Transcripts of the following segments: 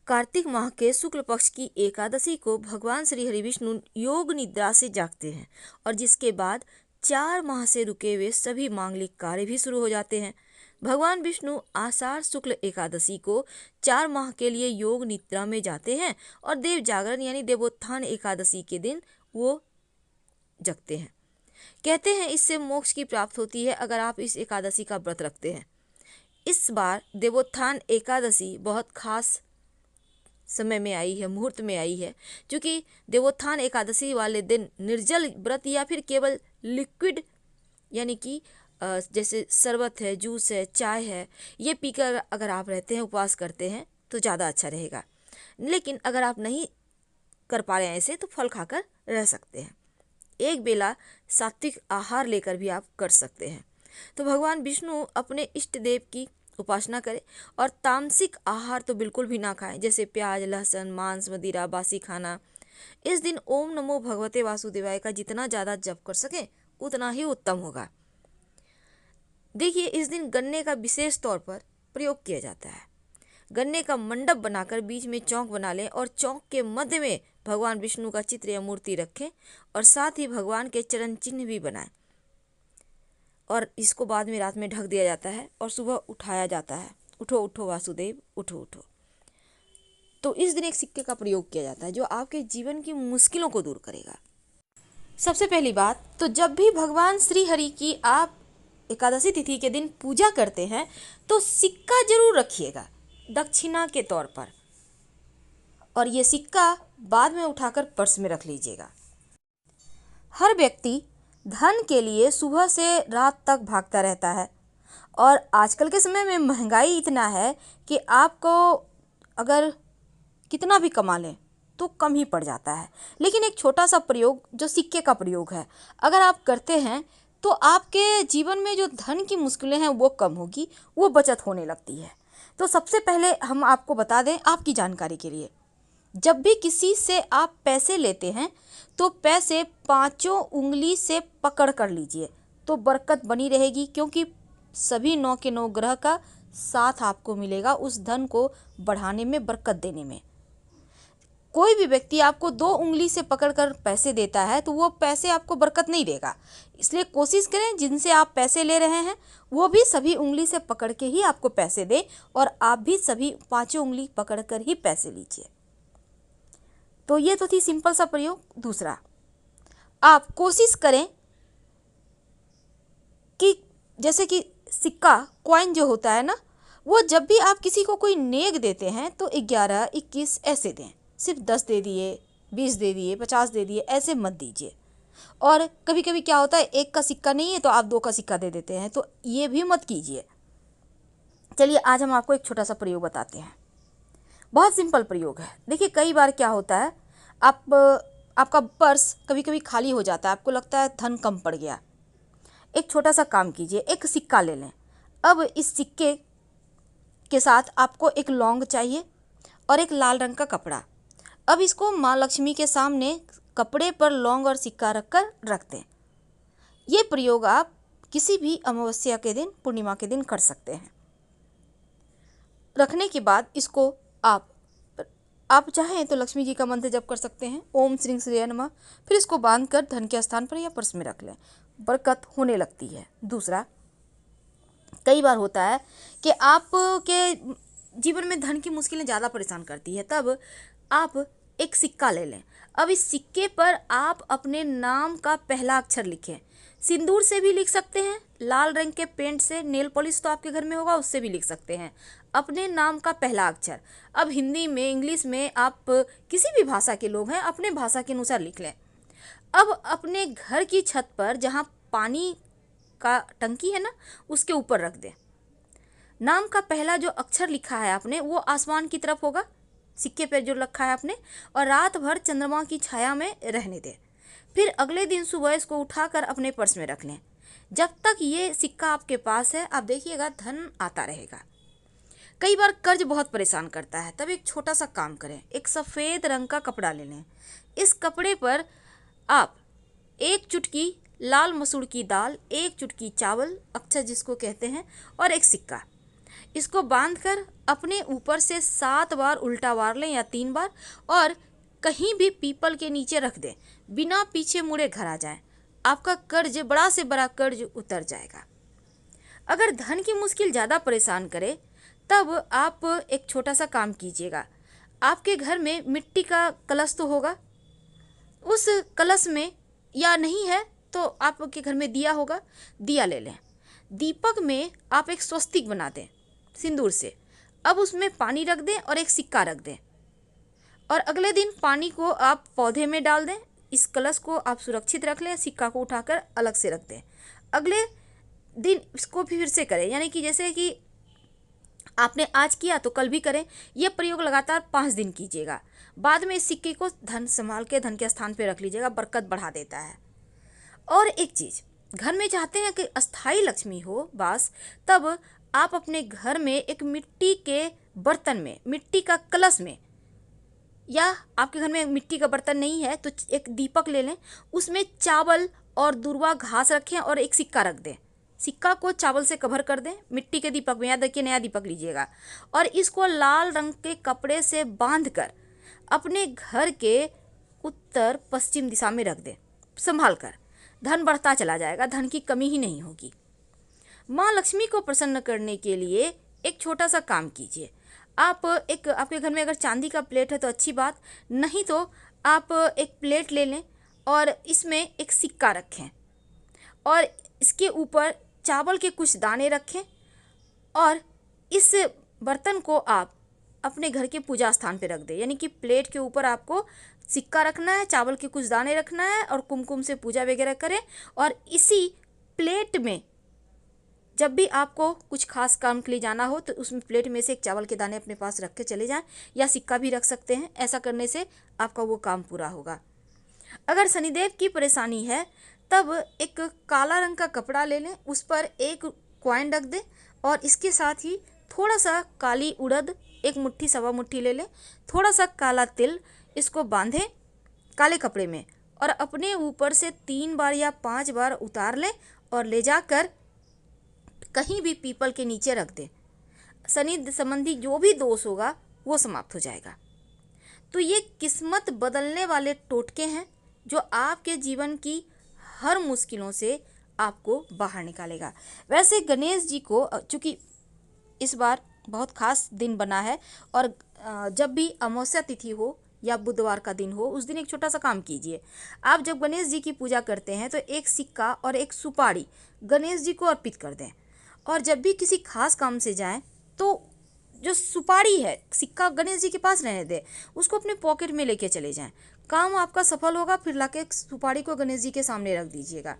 कार्तिक माह के शुक्ल पक्ष की एकादशी को भगवान श्री हरि विष्णु योग निद्रा से जागते हैं और जिसके बाद 4 माह से रुके हुए सभी मांगलिक कार्य भी शुरू हो जाते हैं। भगवान विष्णु आषाढ़ शुक्ल एकादशी को 4 माह के लिए योग निद्रा में जाते हैं और देव जागरण यानी देवोत्थान एकादशी के दिन वो जगते हैं। कहते हैं इससे मोक्ष की प्राप्ति होती है अगर आप इस एकादशी का व्रत रखते हैं। इस बार देवोत्थान एकादशी बहुत खास समय में आई है, मुहूर्त में आई है, क्योंकि देवोत्थान एकादशी वाले दिन निर्जल व्रत या फिर केवल लिक्विड यानी कि जैसे शरबत है, जूस है, चाय है, ये पीकर अगर आप रहते हैं, उपवास करते हैं तो ज़्यादा अच्छा रहेगा। लेकिन अगर आप नहीं कर पा रहे हैं ऐसे तो फल खाकर रह सकते हैं। एक बेला सात्विक आहार लेकर भी आप कर सकते हैं। तो भगवान विष्णु अपने इष्ट देव की उपासना करें और तामसिक आहार तो बिल्कुल भी ना खाएं, जैसे प्याज, लहसुन, मांस, मदिरा, बासी खाना। इस दिन ओम नमो भगवते वासुदेवाय का जितना ज़्यादा जप कर सकें उतना ही उत्तम होगा। देखिए, इस दिन गन्ने का विशेष तौर पर प्रयोग किया जाता है। गन्ने का मंडप बनाकर बीच में चौक बना लें और चौक के मध्य में भगवान विष्णु का चित्र या मूर्ति रखें और साथ ही भगवान के चरण चिन्ह भी बनाएं और इसको बाद में रात में ढक दिया जाता है और सुबह उठाया जाता है। उठो उठो वासुदेव, उठो उठो। तो इस दिन एक सिक्के का प्रयोग किया जाता है जो आपके जीवन की मुश्किलों को दूर करेगा। सबसे पहली बात तो जब भी भगवान श्री हरि की आप एकादशी तिथि के दिन पूजा करते हैं तो सिक्का जरूर रखिएगा दक्षिणा के तौर पर, और ये सिक्का बाद में उठाकर पर्स में रख लीजिएगा। हर व्यक्ति धन के लिए सुबह से रात तक भागता रहता है और आजकल के समय में महंगाई इतना है कि आपको अगर कितना भी कमा लें तो कम ही पड़ जाता है। लेकिन एक छोटा सा प्रयोग जो सिक्के का प्रयोग है, अगर आप करते हैं तो आपके जीवन में जो धन की मुश्किलें हैं वो कम होगी, वो बचत होने लगती है। तो सबसे पहले हम आपको बता दें आपकी जानकारी के लिए, जब भी किसी से आप पैसे लेते हैं तो पैसे 5 उंगली से पकड़ कर लीजिए तो बरकत बनी रहेगी, क्योंकि सभी 9 के 9 ग्रह का साथ आपको मिलेगा उस धन को बढ़ाने में, बरकत देने में। कोई भी व्यक्ति आपको 2 उंगली से पकड़कर पैसे देता है तो वो पैसे आपको बरकत नहीं देगा। इसलिए कोशिश करें जिनसे आप पैसे ले रहे हैं वो भी सभी उंगली से पकड़ के ही आपको पैसे दें और आप भी सभी 5 उंगली पकड़कर ही पैसे लीजिए। तो ये तो थी सिंपल सा प्रयोग। दूसरा, आप कोशिश करें कि जैसे कि सिक्का, कॉइन जो होता है ना, वो जब भी आप किसी को कोई नेक देते हैं तो 11, 21 ऐसे दें। सिर्फ 10 दे दिए, 20 दे दिए, 50 दे दिए, ऐसे मत दीजिए। और कभी कभी क्या होता है, 1 का सिक्का नहीं है तो आप 2 का सिक्का दे देते हैं, तो ये भी मत कीजिए। चलिए आज हम आपको एक छोटा सा प्रयोग बताते हैं। बहुत सिंपल प्रयोग है। देखिए, कई बार क्या होता है, आपका पर्स कभी कभी खाली हो जाता है, आपको लगता है धन कम पड़ गया। एक छोटा सा काम कीजिए, एक सिक्का ले लें। अब इस सिक्के के साथ आपको एक लौंग चाहिए और एक लाल रंग का कपड़ा। अब इसको माँ लक्ष्मी के सामने कपड़े पर लौंग और सिक्का रखकर रख दें। ये प्रयोग आप किसी भी अमावस्या के दिन, पूर्णिमा के दिन कर सकते हैं। रखने के बाद इसको आप चाहें तो लक्ष्मी जी का मंत्र जप कर सकते हैं, ओम श्री श्री नमः। फिर इसको बांधकर धन के स्थान पर या पर्स में रख लें, बरकत होने लगती है। दूसरा, कई बार होता है कि आपके जीवन में धन की मुश्किलें ज़्यादा परेशान करती है, तब आप एक सिक्का ले लें। अब इस सिक्के पर आप अपने नाम का पहला अक्षर लिखें। सिंदूर से भी लिख सकते हैं, लाल रंग के पेंट से, नेल पॉलिश तो आपके घर में होगा उससे भी लिख सकते हैं अपने नाम का पहला अक्षर। अब हिंदी में, इंग्लिश में, आप किसी भी भाषा के लोग हैं अपने भाषा के अनुसार लिख लें। अब अपने घर की छत पर जहाँ पानी का टंकी है ना, उसके ऊपर रख दें। नाम का पहला जो अक्षर लिखा है आपने वो आसमान की तरफ होगा, सिक्के पर जो रखा है आपने, और रात भर चंद्रमा की छाया में रहने दें। फिर अगले दिन सुबह इसको उठाकर अपने पर्स में रख लें। जब तक ये सिक्का आपके पास है, आप देखिएगा धन आता रहेगा। कई बार कर्ज बहुत परेशान करता है, तब एक छोटा सा काम करें, एक सफ़ेद रंग का कपड़ा ले लें। इस कपड़े पर आप 1 चुटकी लाल मसूर की दाल, 1 चुटकी चावल, अक्षर जिसको कहते हैं, और एक सिक्का, इसको बांधकर अपने ऊपर से 7 बार उल्टा वार लें या 3 बार, और कहीं भी पीपल के नीचे रख दें, बिना पीछे मुड़े घर आ जाएं। आपका कर्ज, बड़ा से बड़ा कर्ज उतर जाएगा। अगर धन की मुश्किल ज़्यादा परेशान करे तब आप एक छोटा सा काम कीजिएगा। आपके घर में मिट्टी का कलश तो होगा, उस कलश में, या नहीं है तो आपके घर में दिया होगा, दिया ले लें। दीपक में आप एक स्वस्तिक बना दें सिंदूर से। अब उसमें पानी रख दें और एक सिक्का रख दें, और अगले दिन पानी को आप पौधे में डाल दें। इस कलश को आप सुरक्षित रख लें, सिक्का को उठाकर अलग से रख दें। अगले दिन इसको फिर से करें, यानी कि जैसे कि आपने आज किया तो कल भी करें। यह प्रयोग लगातार 5 दिन कीजिएगा। बाद में इस सिक्के को धन संभाल के धन के स्थान पे रख लीजिएगा, बरकत बढ़ा देता है। और एक चीज़, घर में चाहते हैं कि अस्थाई लक्ष्मी हो वास, तब आप अपने घर में एक मिट्टी के बर्तन में, मिट्टी का कलश में, या आपके घर में मिट्टी का बर्तन नहीं है तो एक दीपक ले लें, उसमें चावल और दूर्वा घास रखें और एक सिक्का रख दें। सिक्का को चावल से कवर कर दें मिट्टी के दीपक में, याद रखिए नया दीपक लीजिएगा, और इसको लाल रंग के कपड़े से बांधकर अपने घर के उत्तर पश्चिम दिशा में रख दें संभाल कर। धन बढ़ता चला जाएगा, धन की कमी ही नहीं होगी। माँ लक्ष्मी को प्रसन्न करने के लिए एक छोटा सा काम कीजिए। आप एक, आपके घर में अगर चांदी का प्लेट है तो अच्छी बात, नहीं तो आप एक प्लेट ले लें और इसमें एक सिक्का रखें और इसके ऊपर चावल के कुछ दाने रखें, और इस बर्तन को आप अपने घर के पूजा स्थान पे रख दें। यानी कि प्लेट के ऊपर आपको सिक्का रखना है, चावल के कुछ दाने रखना है और कुमकुम से पूजा वगैरह करें, और इसी प्लेट में जब भी आपको कुछ खास काम के लिए जाना हो तो उसमें प्लेट में से एक चावल के दाने अपने पास रख के चले जाएं, या सिक्का भी रख सकते हैं। ऐसा करने से आपका वो काम पूरा होगा। अगर शनिदेव की परेशानी है तब एक काला रंग का कपड़ा ले लें, उस पर एक कॉइन रख दें, और इसके साथ ही थोड़ा सा काली उड़द, एक मुट्ठी सवा मुट्ठी ले लें, थोड़ा सा काला तिल, इसको बांधें काले कपड़े में और अपने ऊपर से 3 बार या 5 बार उतार लें और ले जाकर कहीं भी पीपल के नीचे रख दें। शनि संबंधी जो भी दोष होगा वो समाप्त हो जाएगा। तो ये किस्मत बदलने वाले टोटके हैं जो आपके जीवन की हर मुश्किलों से आपको बाहर निकालेगा। वैसे गणेश जी को, चूँकि इस बार बहुत खास दिन बना है, और जब भी अमावस्या तिथि हो या बुधवार का दिन हो, उस दिन एक छोटा सा काम कीजिए। आप जब गणेश जी की पूजा करते हैं तो एक सिक्का और एक सुपारी गणेश जी को अर्पित कर दें, और जब भी किसी खास काम से जाएं तो जो सुपारी है, सिक्का गणेश जी के पास रहने दें, उसको अपने पॉकेट में लेके चले जाएं। काम आपका सफल होगा। फिर लाके सुपारी को गणेश जी के सामने रख दीजिएगा।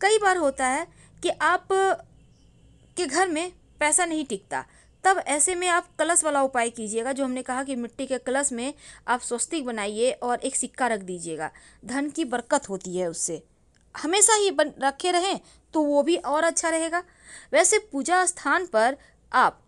कई बार होता है कि आप के घर में पैसा नहीं टिकता, तब ऐसे में आप कलश वाला उपाय कीजिएगा, जो हमने कहा कि मिट्टी के कलश में आप स्वस्तिक बनाइए और एक सिक्का रख दीजिएगा। धन की बरकत होती है उससे, हमेशा ही रखे रहें तो वो भी और अच्छा रहेगा। वैसे पूजा स्थान पर आप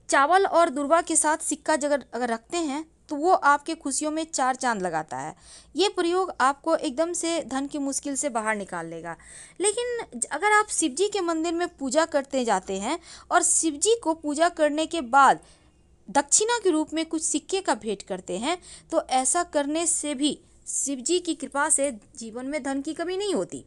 चावल और दूर्वा के साथ सिक्का अगर रखते हैं तो वो आपके खुशियों में 4 चांद लगाता है। ये प्रयोग आपको एकदम से धन की मुश्किल से बाहर निकाल लेगा। लेकिन अगर आप शिव जी के मंदिर में पूजा करते जाते हैं और शिव जी को पूजा करने के बाद दक्षिणा के रूप में कुछ सिक्के का भेंट करते हैं, तो ऐसा करने से भी शिव जी की कृपा से जीवन में धन की कमी नहीं होती।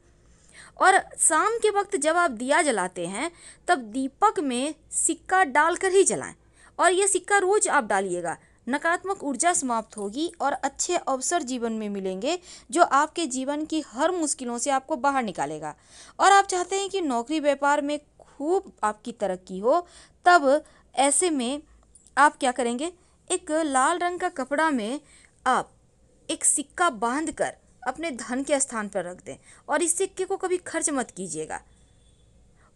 और शाम के वक्त जब आप दिया जलाते हैं तब दीपक में सिक्का डालकर ही जलाएं, और यह सिक्का रोज आप डालिएगा। नकारात्मक ऊर्जा समाप्त होगी और अच्छे अवसर जीवन में मिलेंगे, जो आपके जीवन की हर मुश्किलों से आपको बाहर निकालेगा। और आप चाहते हैं कि नौकरी व्यापार में खूब आपकी तरक्की हो, तब ऐसे में आप क्या करेंगे, एक लाल रंग का कपड़ा में आप एक सिक्का बांधकर अपने धन के स्थान पर रख दें, और इस सिक्के को कभी खर्च मत कीजिएगा।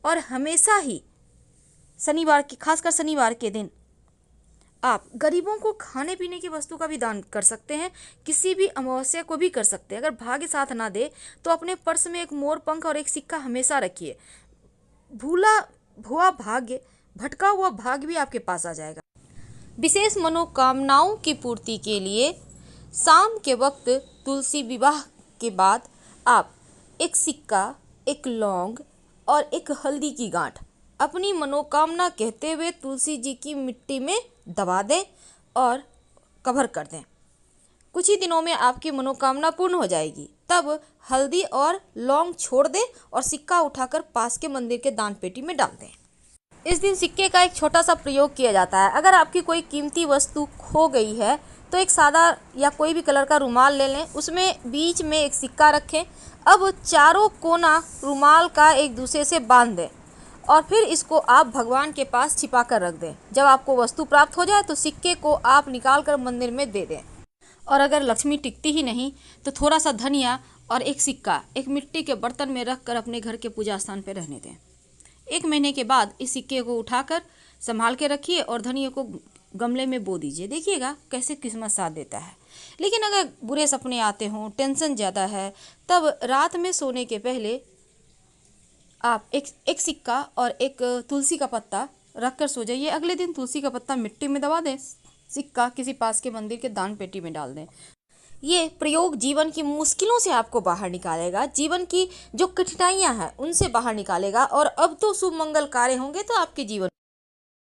और हमेशा ही शनिवार के, खासकर शनिवार के दिन आप गरीबों को खाने पीने की वस्तु का भी दान कर सकते हैं। किसी भी अमावस्या को भी कर सकते हैं। अगर भाग्य साथ ना दे तो अपने पर्स में एक मोर पंख और एक सिक्का हमेशा रखिए। भूला हुआ भाग्य, भटका हुआ भाग्य भी आपके पास आ जाएगा। विशेष मनोकामनाओं की पूर्ति के लिए शाम के वक्त तुलसी विवाह के बाद आप एक सिक्का, एक लौंग और एक हल्दी की गांठ अपनी मनोकामना कहते हुए तुलसी जी की मिट्टी में दबा दें और कवर कर दें। कुछ ही दिनों में आपकी मनोकामना पूर्ण हो जाएगी। तब हल्दी और लौंग छोड़ दें और सिक्का उठाकर पास के मंदिर के दान पेटी में डाल दें। इस दिन सिक्के का एक छोटा सा प्रयोग किया जाता है। अगर आपकी कोई कीमती वस्तु खो गई है तो एक सादा या कोई भी कलर का रुमाल ले लें, उसमें बीच में एक सिक्का रखें। अब चारों कोना रुमाल का एक दूसरे से बांध दें और फिर इसको आप भगवान के पास छिपा कर रख दें। जब आपको वस्तु प्राप्त हो जाए तो सिक्के को आप निकाल कर मंदिर में दे दें। और अगर लक्ष्मी टिकती ही नहीं तो थोड़ा सा धनिया और एक सिक्का एक मिट्टी के बर्तन में रख कर अपने घर के पूजा स्थान पर रहने दें। 1 महीने के बाद इस सिक्के को उठाकर संभाल के रखिए और धनिया को गमले में बो दीजिए। देखिएगा कैसे किस्मत साथ देता है। लेकिन अगर बुरे सपने आते हों, टेंशन ज़्यादा है, तब रात में सोने के पहले आप एक सिक्का और एक तुलसी का पत्ता रख कर सो जाइए। अगले दिन तुलसी का पत्ता मिट्टी में दबा दें, सिक्का किसी पास के मंदिर के दान पेटी में डाल दें। ये प्रयोग जीवन की मुश्किलों से आपको बाहर निकालेगा, जीवन की जो कठिनाइयां हैं उनसे बाहर निकालेगा और अब तो शुभ मंगल कार्य होंगे तो आपके जीवन